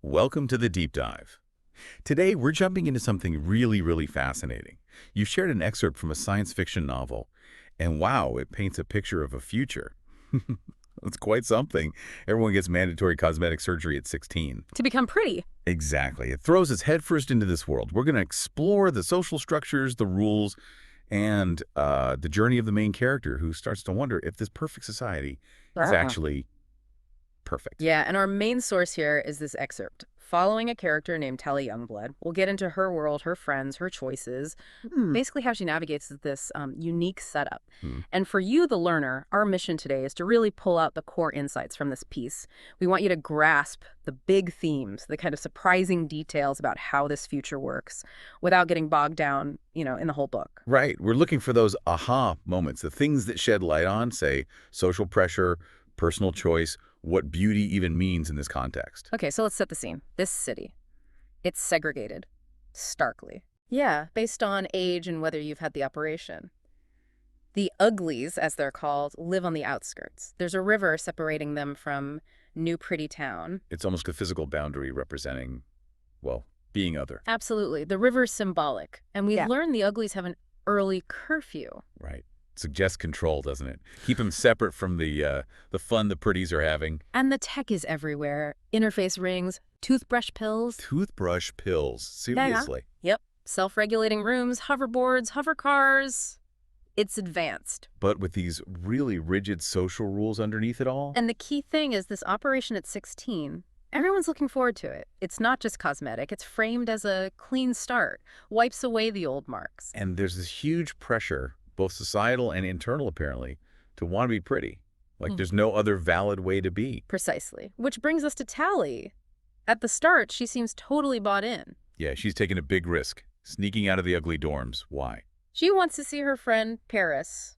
Welcome to the Deep Dive. Today, we're jumping into something really fascinating. You've shared an excerpt from a science fiction novel, and wow, it paints a picture of a future. It's quite something. Everyone gets mandatory cosmetic surgery at 16. To become pretty. Exactly. It throws us headfirst into this world. We're going to explore the social structures, the rules, and the journey of the main character who starts to wonder if this perfect society is actually perfect. Yeah, and our main source here is this excerpt. Following a character named Tally Youngblood, we'll get into her world, her friends, her choices, basically how she navigates this unique setup. And for you, the learner, our mission today is to really pull out the core insights from this piece. We want you to grasp the big themes, the kind of surprising details about how this future works without getting bogged down, in the whole book. Right. We're looking for those aha moments, the things that shed light on, say, social pressure, personal choice, what beauty even means in this context. Okay, so let's set the scene. This city, it's segregated, starkly. Yeah, based on age and whether you've had the operation. The Uglies, as they're called, live on the outskirts. There's a river separating them from New Pretty Town. It's almost a physical boundary representing, well, being other. Absolutely. The river's symbolic. And we learn the Uglies have an early curfew. Right. Suggests control, doesn't it? Keep them separate from the fun the pretties are having. And the tech is everywhere. Interface rings, toothbrush pills. Toothbrush pills. Seriously. Yep. Self-regulating rooms, hoverboards, hover cars. It's advanced. But with these really rigid social rules underneath it all? And the key thing is this operation at 16. Everyone's looking forward to it. It's not just cosmetic. It's framed as a clean start. Wipes away the old marks. And there's this huge pressure, both societal and internal apparently, to want to be pretty. Like there's no other valid way to be. Precisely. Which brings us to Tally. At the start, she seems totally bought in. Yeah, she's taking a big risk, sneaking out of the ugly dorms. Why? She wants to see her friend, Paris.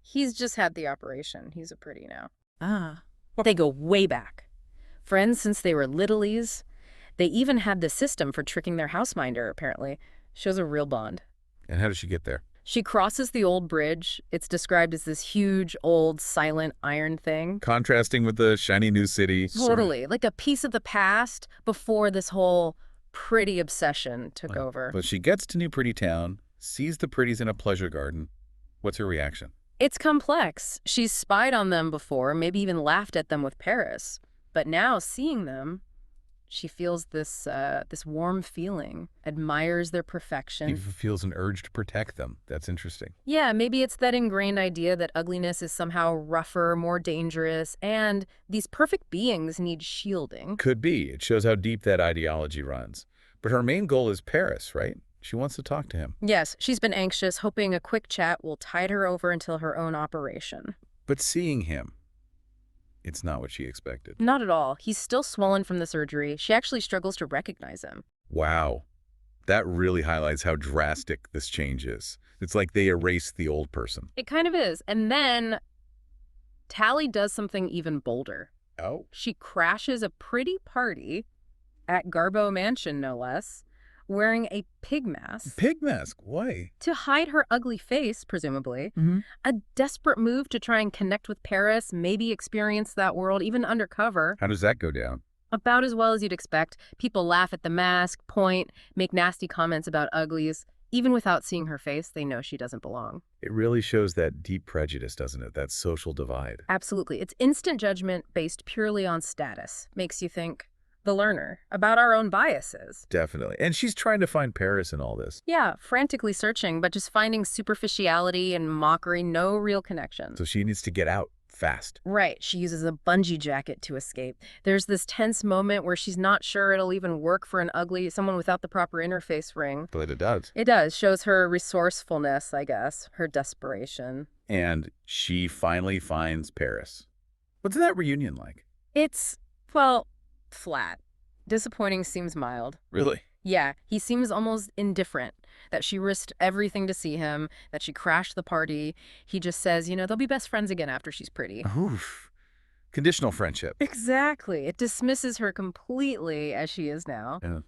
He's just had the operation. He's a pretty now. They go way back. Friends since they were littlies. They even had the system for tricking their houseminder, apparently. Shows a real bond. And how does she get there? She crosses the old bridge. It's described as this huge, old, silent iron thing. Contrasting with the shiny new city. Totally. Like a piece of the past before this whole pretty obsession took over. But she gets to New Pretty Town, sees the pretties in a pleasure garden. What's her reaction? It's complex. She's spied on them before, maybe even laughed at them with Paris. But now, seeing them, she feels this warm feeling, admires their perfection. She feels an urge to protect them. That's interesting. Yeah, maybe it's that ingrained idea that ugliness is somehow rougher, more dangerous, and these perfect beings need shielding. Could be. It shows how deep that ideology runs. But her main goal is Paris, right? She wants to talk to him. Yes, she's been anxious, hoping a quick chat will tide her over until her own operation. But seeing him, it's not what she expected. Not at all. He's still swollen from the surgery. She actually struggles to recognize him. Wow. That really highlights how drastic this change is. It's like they erased the old person. It kind of is. And then Tally does something even bolder. Oh. She crashes a pretty party at Garbo Mansion, no less, wearing a pig mask. Pig mask? Why? To hide her ugly face, presumably. A desperate move to try and connect with Paris, maybe experience that world, even undercover. How does that go down? About as well as you'd expect. People laugh at the mask, point, make nasty comments about uglies. Even without seeing her face, they know she doesn't belong. It really shows that deep prejudice, doesn't it? That social divide. Absolutely. It's instant judgment based purely on status. Makes you think, the learner, about our own biases. Definitely. And she's trying to find Paris in all this. Yeah, frantically searching, but just finding superficiality and mockery, no real connection. So she needs to get out fast. Right. She uses a bungee jacket to escape. There's this tense moment where she's not sure it'll even work for someone without the proper interface ring. But it does. It does. Shows her resourcefulness, I guess, her desperation. And she finally finds Paris. What's that reunion like? It's, well, flat. Disappointing seems mild. Really? Yeah, he seems almost indifferent, that she risked everything to see him, that she crashed the party. He just says, they'll be best friends again after she's pretty. Oof. Conditional friendship. Exactly. It dismisses her completely as she is now. Yeah.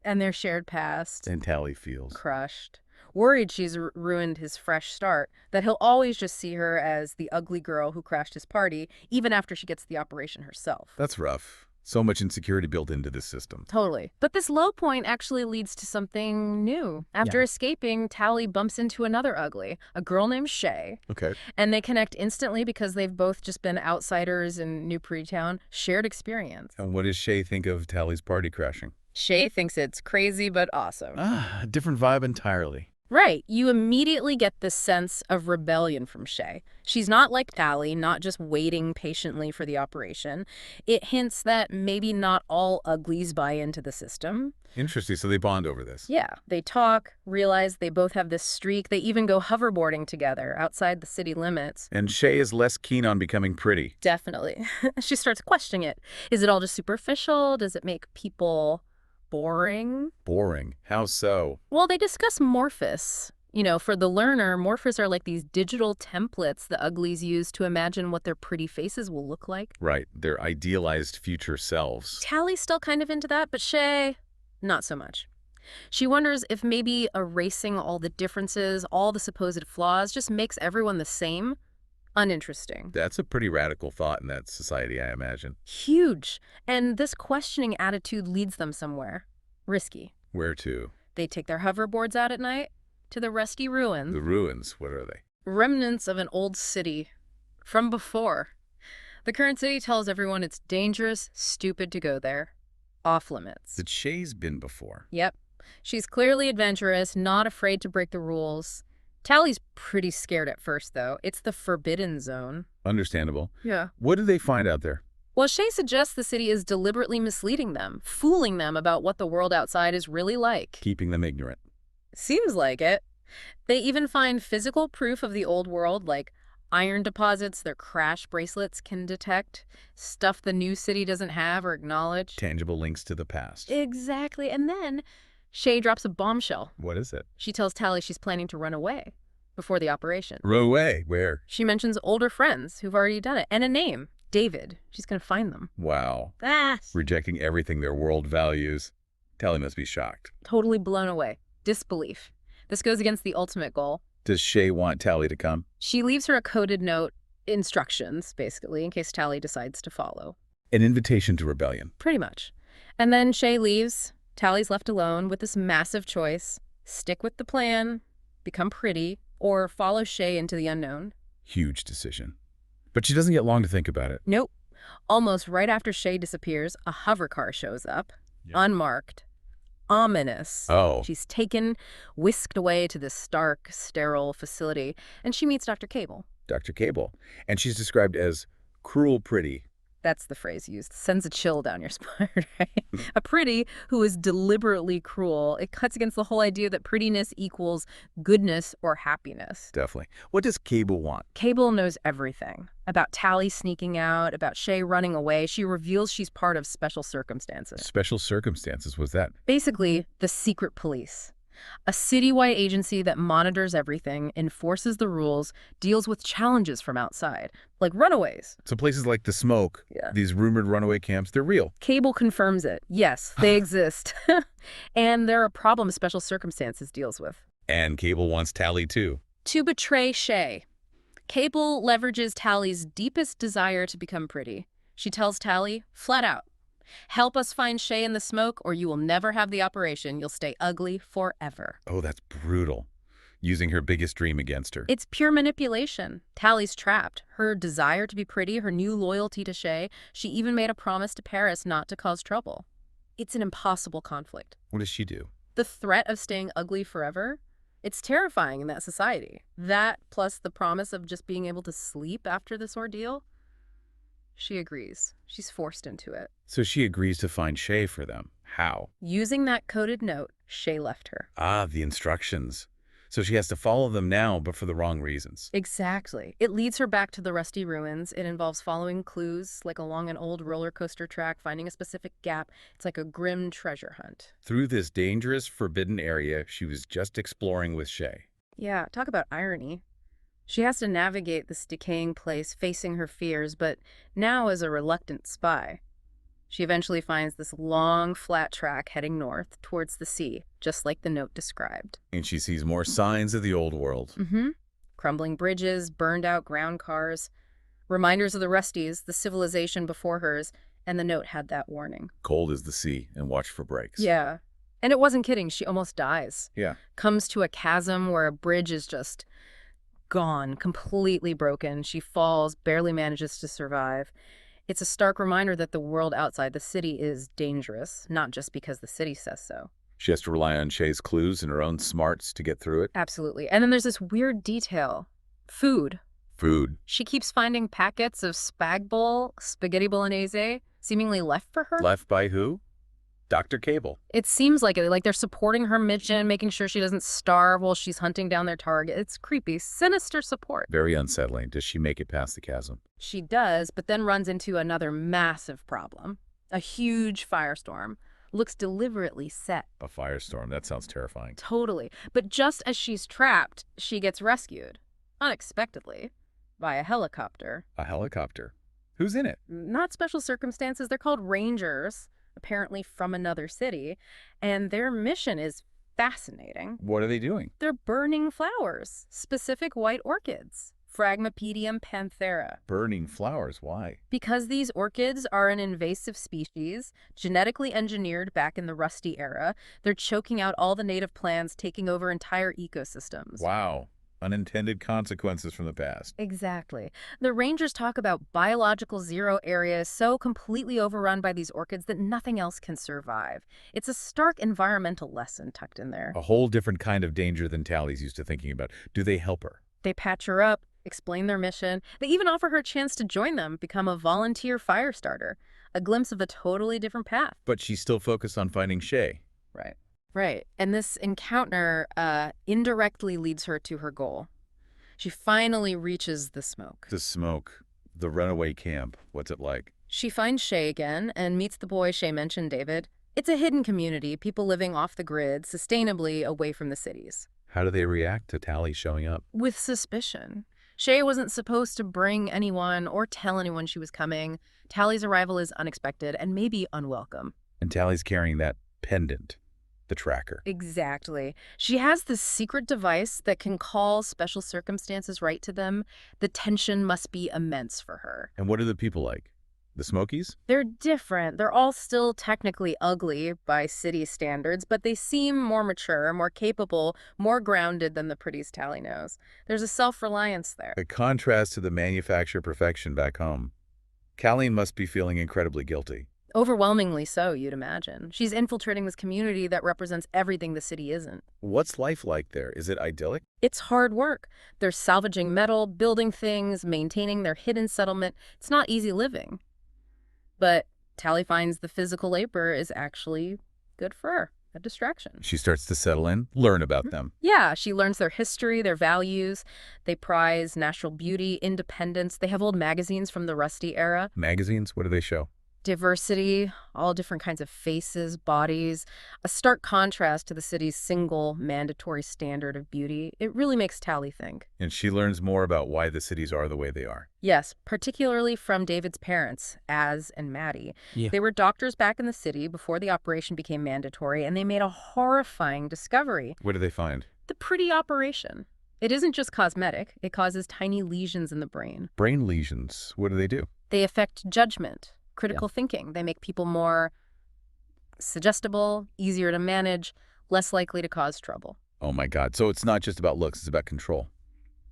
And their shared past. And Tally feels crushed. Worried she's ruined his fresh start, that he'll always just see her as the ugly girl who crashed his party, even after she gets the operation herself. That's rough. So much insecurity built into this system. Totally. But this low point actually leads to something new. After escaping, Tally bumps into another ugly, a girl named Shay. Okay. And they connect instantly because they've both just been outsiders in New Pretty-town, shared experience. And what does Shay think of Tally's party crashing? Shay thinks it's crazy but awesome. A different vibe entirely. Right. You immediately get this sense of rebellion from Shay. She's not like Tally, not just waiting patiently for the operation. It hints that maybe not all uglies buy into the system. Interesting. So they bond over this. Yeah. They talk, realize they both have this streak. They even go hoverboarding together outside the city limits. And Shay is less keen on becoming pretty. Definitely. She starts questioning it. Is it all just superficial? Does it make people boring? Boring. How so? Well, they discuss morphs. You know, for the learner, morphs are like these digital templates the uglies use to imagine what their pretty faces will look like. Right. Their idealized future selves. Tally's still kind of into that, but Shay, not so much. She wonders if maybe erasing all the differences, all the supposed flaws, just makes everyone the same. Uninteresting. That's a pretty radical thought in that society, I imagine. Huge. And this questioning attitude leads them somewhere. Risky. Where to? They take their hoverboards out at night to the rusty ruins. The ruins. What are they? Remnants of an old city from before. The current city tells everyone it's dangerous, stupid to go there. Off limits. That Shay's been before. Yep. She's clearly adventurous, not afraid to break the rules. Tally's pretty scared at first, though. It's the forbidden zone. Understandable. Yeah. What do they find out there? Well, Shay suggests the city is deliberately misleading them, fooling them about what the world outside is really like. Keeping them ignorant. Seems like it. They even find physical proof of the old world, like iron deposits their crash bracelets can detect, stuff the new city doesn't have or acknowledge. Tangible links to the past. Exactly. And then Shay drops a bombshell. What is it? She tells Tally she's planning to run away before the operation. Run away? Where? She mentions older friends who've already done it, and a name, David. She's going to find them. Wow. Ah. Rejecting everything their world values. Tally must be shocked. Totally blown away. Disbelief. This goes against the ultimate goal. Does Shay want Tally to come? She leaves her a coded note, instructions, basically, in case Tally decides to follow. An invitation to rebellion. Pretty much. And then Shay leaves. Tally's left alone with this massive choice. Stick with the plan, become pretty, or follow Shay into the unknown. Huge decision. But she doesn't get long to think about it. Nope. Almost right after Shay disappears, a hover car shows up, unmarked, ominous. Oh. She's taken, whisked away to this stark, sterile facility, and she meets Dr. Cable. Dr. Cable. And she's described as cruel pretty. That's the phrase used. Sends a chill down your spine, right? A pretty who is deliberately cruel. It cuts against the whole idea that prettiness equals goodness or happiness. Definitely. What does Cable want? Cable knows everything. About Tally sneaking out, about Shay running away. She reveals she's part of special circumstances. Special circumstances, what's that? Basically, the secret police. A citywide agency that monitors everything, enforces the rules, deals with challenges from outside, like runaways. So places like the Smoke, these rumored runaway camps, they're real. Cable confirms it. Yes, they exist. And there are problems special circumstances deals with. And Cable wants Tally too. To betray Shay. Cable leverages Tally's deepest desire to become pretty. She tells Tally, flat out, help us find Shay in the Smoke or you will never have the operation. You'll stay ugly forever. Oh, that's brutal. Using her biggest dream against her. It's pure manipulation. Tally's trapped. Her desire to be pretty, her new loyalty to Shay. She even made a promise to Paris not to cause trouble. It's an impossible conflict. What does she do? The threat of staying ugly forever? It's terrifying in that society. That plus the promise of just being able to sleep after this ordeal. She agrees. She's forced into it. So she agrees to find Shay for them. How? Using that coded note, Shay left her. Ah, the instructions. So she has to follow them now, but for the wrong reasons. Exactly. It leads her back to the rusty ruins. It involves following clues, like along an old roller coaster track, finding a specific gap. It's like a grim treasure hunt. Through this dangerous, forbidden area she was just exploring with Shay. Yeah, talk about irony. She has to navigate this decaying place, facing her fears, but now as a reluctant spy. She eventually finds this long, flat track heading north towards the sea, just like the note described. And she sees more signs of the old world. Mm-hmm. Crumbling bridges, burned-out ground cars, reminders of the Rusties, the civilization before hers, And the note had that warning. Cold as the sea and watch for breaks. Yeah. And it wasn't kidding. She almost dies. Yeah. Comes to a chasm where a bridge is just gone, completely broken. She falls, barely manages to survive. It's a stark reminder that the world outside the city is dangerous, not just because the city says so. She has to rely on Shay's clues and her own smarts to get through it. Absolutely. And then there's this weird detail. Food. Food. She keeps finding packets of spaghetti bolognese, seemingly left for her. Left by who? Dr. Cable. It seems like it, like they're supporting her mission, making sure she doesn't starve while she's hunting down their target. It's creepy, sinister support. Very unsettling. Does she make it past the chasm? She does, but then runs into another massive problem. A huge firestorm. Looks deliberately set. A firestorm. That sounds terrifying. Totally. But just as she's trapped, she gets rescued. Unexpectedly. By a helicopter. A helicopter. Who's in it? Not special circumstances. They're called Rangers, apparently from another city. And their mission is fascinating. What are they doing? They're burning flowers. Specific white orchids. Phragmipedium panthera. Burning flowers. Why? Because these orchids are an invasive species, genetically engineered back in the Rusty era. They're choking out all the native plants, taking over entire ecosystems. Wow. Unintended consequences from the past. Exactly. The Rangers talk about biological zero areas so completely overrun by these orchids that nothing else can survive. It's a stark environmental lesson tucked in there. A whole different kind of danger than Tally's used to thinking about. Do they help her? They patch her up, explain their mission. They even offer her a chance to join them, become a volunteer fire starter. A glimpse of a totally different path. But she's still focused on finding Shay. Right. Right. And this encounter indirectly leads her to her goal. She finally reaches the smoke. The smoke. The runaway camp. What's it like? She finds Shay again and meets the boy Shay mentioned, David. It's a hidden community, people living off the grid, sustainably away from the cities. How do they react to Tally showing up? With suspicion. Shay wasn't supposed to bring anyone or tell anyone she was coming. Tally's arrival is unexpected and maybe unwelcome. And Tally's carrying that pendant. The tracker. Exactly. She has this secret device that can call special circumstances right to them. The tension must be immense for her. And what are the people like? The Smokies? They're different. They're all still technically ugly by city standards, but they seem more mature, more capable, more grounded than the pretties Tally knows. There's a self-reliance there. A contrast to the manufactured perfection back home. Colleen must be feeling incredibly guilty. Overwhelmingly so, you'd imagine. She's infiltrating this community that represents everything the city isn't. What's life like there? Is it idyllic? It's hard work. They're salvaging metal, building things, maintaining their hidden settlement. It's not easy living. But Tally finds the physical labor is actually good for her, a distraction. She starts to settle in, learn about them. Yeah, she learns their history, their values. They prize natural beauty, independence. They have old magazines from the Rusty era. Magazines? What do they show? Diversity, all different kinds of faces, bodies, a stark contrast to the city's single mandatory standard of beauty. It really makes Tally think. And she learns more about why the cities are the way they are. Yes, particularly from David's parents, Az and Maddie. Yeah. They were doctors back in the city before the operation became mandatory, and they made a horrifying discovery. What do they find? The pretty operation. It isn't just cosmetic. It causes tiny lesions in the brain. Brain lesions. What do they do? They affect judgment. Critical thinking. They make people more suggestible, easier to manage, less likely to cause trouble. Oh my God. So it's not just about looks, it's about control.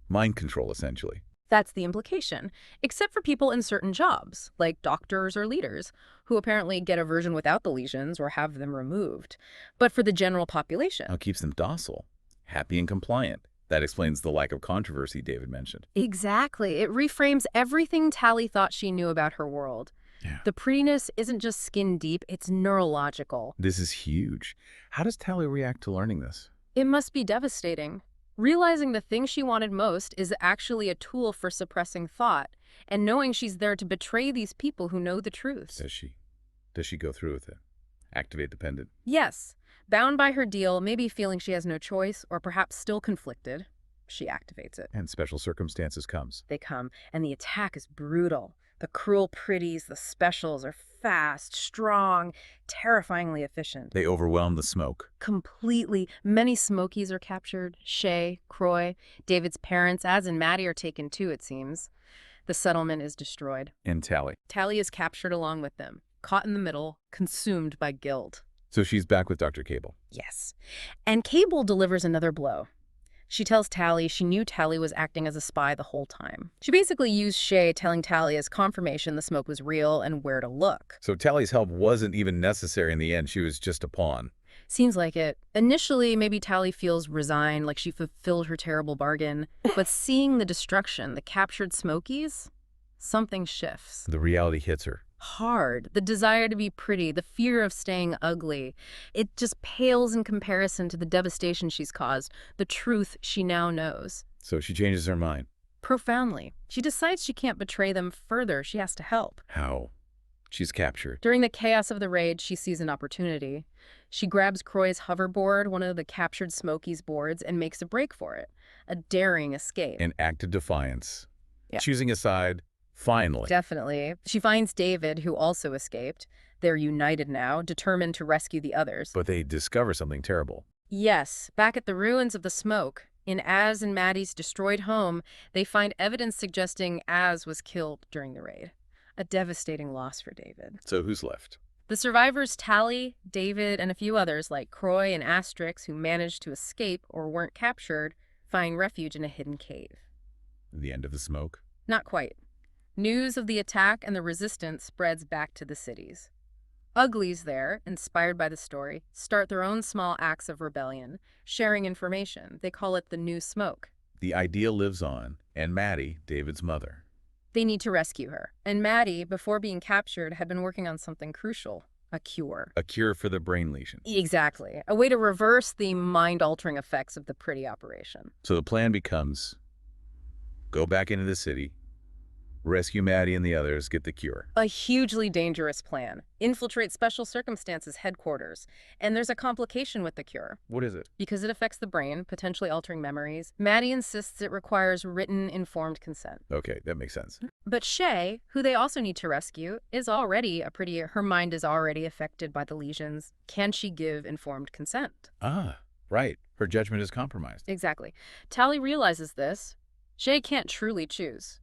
Mind control, essentially. That's the implication, except for people in certain jobs, like doctors or leaders, who apparently get a version without the lesions or have them removed. But for the general population. Now it keeps them docile, happy and compliant. That explains the lack of controversy David mentioned. Exactly. It reframes everything Tally thought she knew about her world. Yeah. The prettiness isn't just skin deep, it's neurological. This is huge. How does Tally react to learning this? It must be devastating. Realizing the thing she wanted most is actually a tool for suppressing thought, and knowing she's there to betray these people who know the truth. Does she? Does she go through with it? Activate the pendant? Yes. Bound by her deal, maybe feeling she has no choice, or perhaps still conflicted, she activates it. And special circumstances comes. They come, and the attack is brutal. The cruel pretties, the specials, are fast, strong, terrifyingly efficient. They overwhelm the smoke. Completely. Many Smokies are captured. Shay, Croy, David's parents, Az and Maddie are taken too, it seems. The settlement is destroyed. And Tally. Tally is captured along with them, caught in the middle, consumed by guilt. So she's back with Dr. Cable. Yes. And Cable delivers another blow. She tells Tally she knew Tally was acting as a spy the whole time. She basically used Shay telling Tally as confirmation the smoke was real and where to look. So Tally's help wasn't even necessary in the end. She was just a pawn. Seems like it. Initially, maybe Tally feels resigned, like she fulfilled her terrible bargain. But seeing the destruction, the captured Smokies, something shifts. The reality hits her. Hard. The desire to be pretty, the fear of staying ugly. It just pales in comparison to the devastation she's caused, the truth she now knows. So she changes her mind. Profoundly. She decides she can't betray them further. She has to help. How? She's captured. During the chaos of the raid, she sees an opportunity. She grabs Croy's hoverboard, one of the captured Smokies' boards, and makes a break for it. A daring escape. An act of defiance. Yeah. Choosing a side, finally. Definitely. She finds David, who also escaped. They're united now, determined to rescue the others. But they discover something terrible. Yes, back at the ruins of the smoke, in Az and Maddie's destroyed home, they find evidence suggesting Az was killed during the raid. A devastating loss for David. So who's left? The survivors Tally, David, and a few others like Croy and Asterix who managed to escape or weren't captured find refuge in a hidden cave. The end of the smoke? Not quite. News of the attack and the resistance spreads back to the cities. Uglies there, inspired by the story, start their own small acts of rebellion, sharing information. They call it the New Smoke. The idea lives on, and Maddie, David's mother. They need to rescue her. And Maddie, before being captured, had been working on something crucial, a cure. A cure for the brain lesion. Exactly. A way to reverse the mind-altering effects of the Pretty operation. So the plan becomes, go back into the city, rescue Maddie and the others, get the cure. A hugely dangerous plan. Infiltrate Special Circumstances headquarters. And there's a complication with the cure. What is it? Because it affects the brain, potentially altering memories, Maddie insists it requires written, informed consent. Okay, that makes sense. But Shay, who they also need to rescue, is already her mind is already affected by the lesions. Can she give informed consent? Ah, right. Her judgment is compromised. Exactly. Tally realizes this. Shay can't truly choose.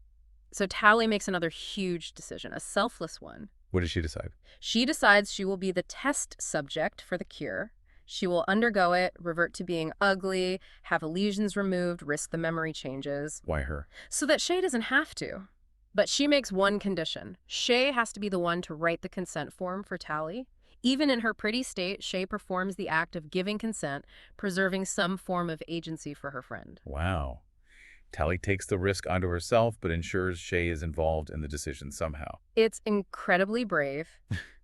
So Tally makes another huge decision, a selfless one. What does she decide? She decides she will be the test subject for the cure. She will undergo it, revert to being ugly, have lesions removed, risk the memory changes. Why her? So that Shay doesn't have to. But she makes one condition. Shay has to be the one to write the consent form for Tally. Even in her pretty state, Shay performs the act of giving consent, preserving some form of agency for her friend. Wow. Tally takes the risk onto herself, but ensures Shay is involved in the decision somehow. It's incredibly brave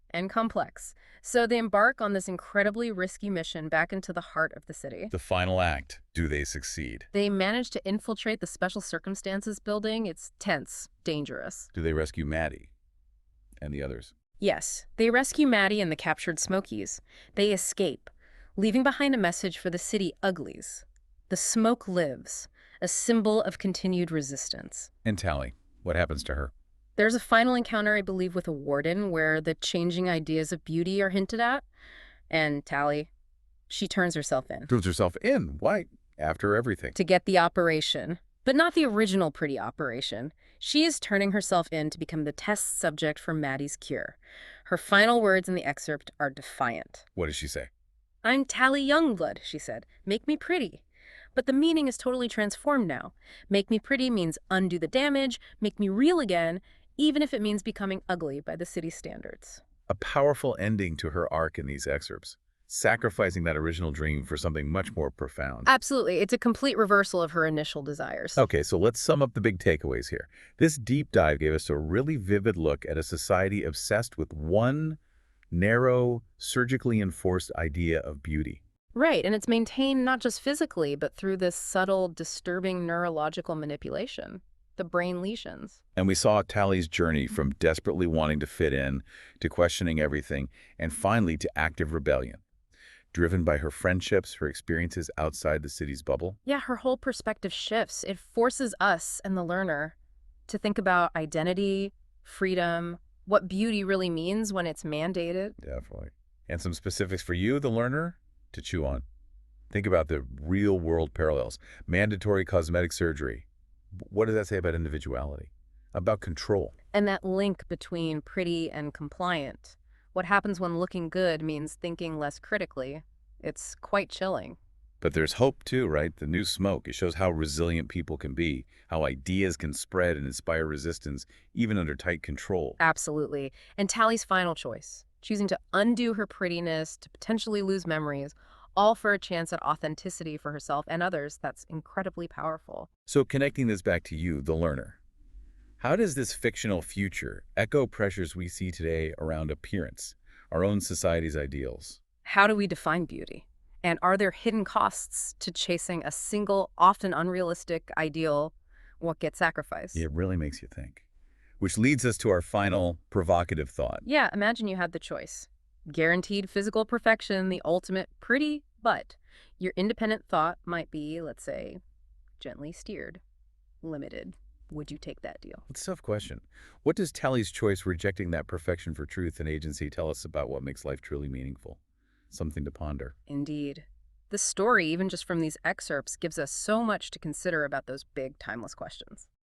and complex. So they embark on this incredibly risky mission back into the heart of the city. The final act. Do they succeed? They manage to infiltrate the Special Circumstances building. It's tense, dangerous. Do they rescue Maddie and the others? Yes, they rescue Maddie and the captured Smokies. They escape, leaving behind a message for the city Uglies. The smoke lives, a symbol of continued resistance. And Tally, what happens to her? There's a final encounter, I believe, with a warden where the changing ideas of beauty are hinted at. And Tally, she turns herself in. Throws herself in? Why? After everything. To get the operation. But not the original Pretty operation. She is turning herself in to become the test subject for Maddie's cure. Her final words in the excerpt are defiant. What does she say? "I'm Tally Youngblood," she said. "Make me pretty." But the meaning is totally transformed now. Make me pretty means undo the damage, make me real again, even if it means becoming ugly by the city's standards. A powerful ending to her arc in these excerpts, sacrificing that original dream for something much more profound. Absolutely. It's a complete reversal of her initial desires. Okay, so let's sum up the big takeaways here. This deep dive gave us a really vivid look at a society obsessed with one narrow, surgically enforced idea of beauty. Right, and it's maintained not just physically, but through this subtle, disturbing neurological manipulation, the brain lesions. And we saw Tally's journey from desperately wanting to fit in, to questioning everything, and finally to active rebellion. Driven by her friendships, her experiences outside the city's bubble. Yeah, her whole perspective shifts. It forces us and the learner to think about identity, freedom, what beauty really means when it's mandated. Definitely. And some specifics for you, the learner, to chew on. Think about the real-world parallels. Mandatory cosmetic surgery. What does that say about individuality? about control. And that link between pretty and compliant. What happens when looking good means thinking less critically? It's quite chilling. But there's hope too, right? The new smoke. It shows how resilient people can be, how ideas can spread and inspire resistance, even under tight control. Absolutely. And Tally's final choice, choosing to undo her prettiness, to potentially lose memories, all for a chance at authenticity for herself and others, that's incredibly powerful. So connecting this back to you, the learner, how does this fictional future echo pressures we see today around appearance, our own society's ideals? How do we define beauty? And are there hidden costs to chasing a single, often unrealistic ideal? What gets sacrificed? It really makes you think. Which leads us to our final provocative thought. Yeah, imagine you had the choice. Guaranteed physical perfection, the ultimate pretty, but your independent thought might be, let's say, gently steered, limited. Would you take that deal? It's a tough question. What does Tally's choice rejecting that perfection for truth and agency tell us about what makes life truly meaningful? Something to ponder. Indeed. The story, even just from these excerpts, gives us so much to consider about those big, timeless questions.